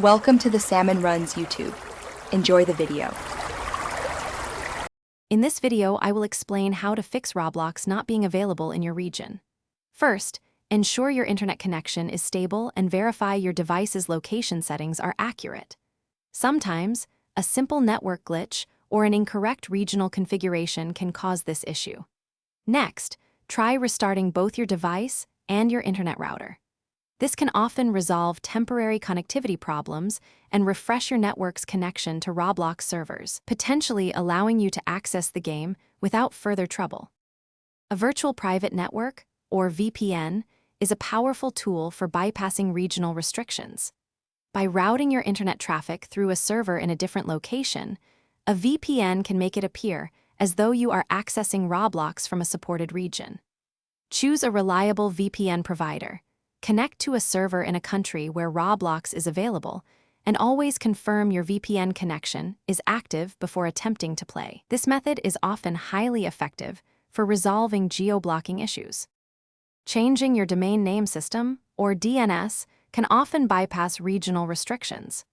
Welcome to the Salmon Runs YouTube. Enjoy the video. In this video, I will explain how to fix Roblox not being available in your region. First, ensure your internet connection is stable and verify your device's location settings are accurate. Sometimes, a simple network glitch or an incorrect regional configuration can cause this issue. Next, try restarting both your device and your internet router. This can often resolve temporary connectivity problems and refresh your network's connection to Roblox servers, potentially allowing you to access the game without further trouble. A virtual private network, or VPN, is a powerful tool for bypassing regional restrictions. By routing your internet traffic through a server in a different location, a VPN can make it appear as though you are accessing Roblox from a supported region. Choose a reliable VPN provider. Connect to a server in a country where Roblox is available, and always confirm your VPN connection is active before attempting to play. This method is often highly effective for resolving geo-blocking issues. Changing your domain name system, or DNS, can often bypass regional restrictions.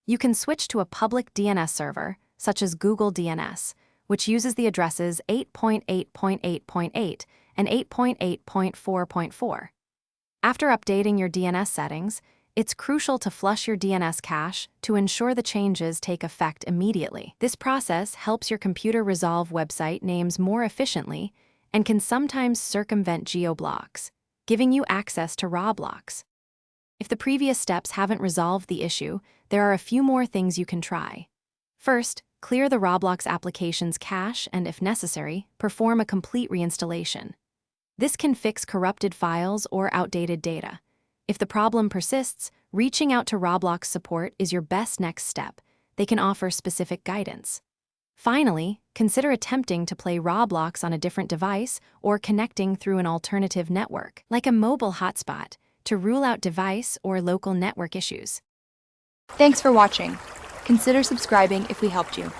You can switch to a public DNS server, such as Google DNS, which uses the addresses 8.8.8.8 and 8.8.4.4. After updating your DNS settings, it's crucial to flush your DNS cache to ensure the changes take effect immediately. This process helps your computer resolve website names more efficiently and can sometimes circumvent geo-blocks, giving you access to Roblox. If the previous steps haven't resolved the issue, there are a few more things you can try. First, clear the Roblox application's cache and, if necessary, perform a complete reinstallation. This can fix corrupted files or outdated data. If the problem persists, reaching out to Roblox support is your best next step. They can offer specific guidance. Finally, consider attempting to play Roblox on a different device or connecting through an alternative network, like a mobile hotspot, to rule out device or local network issues. Thanks for watching. Consider subscribing if we helped you.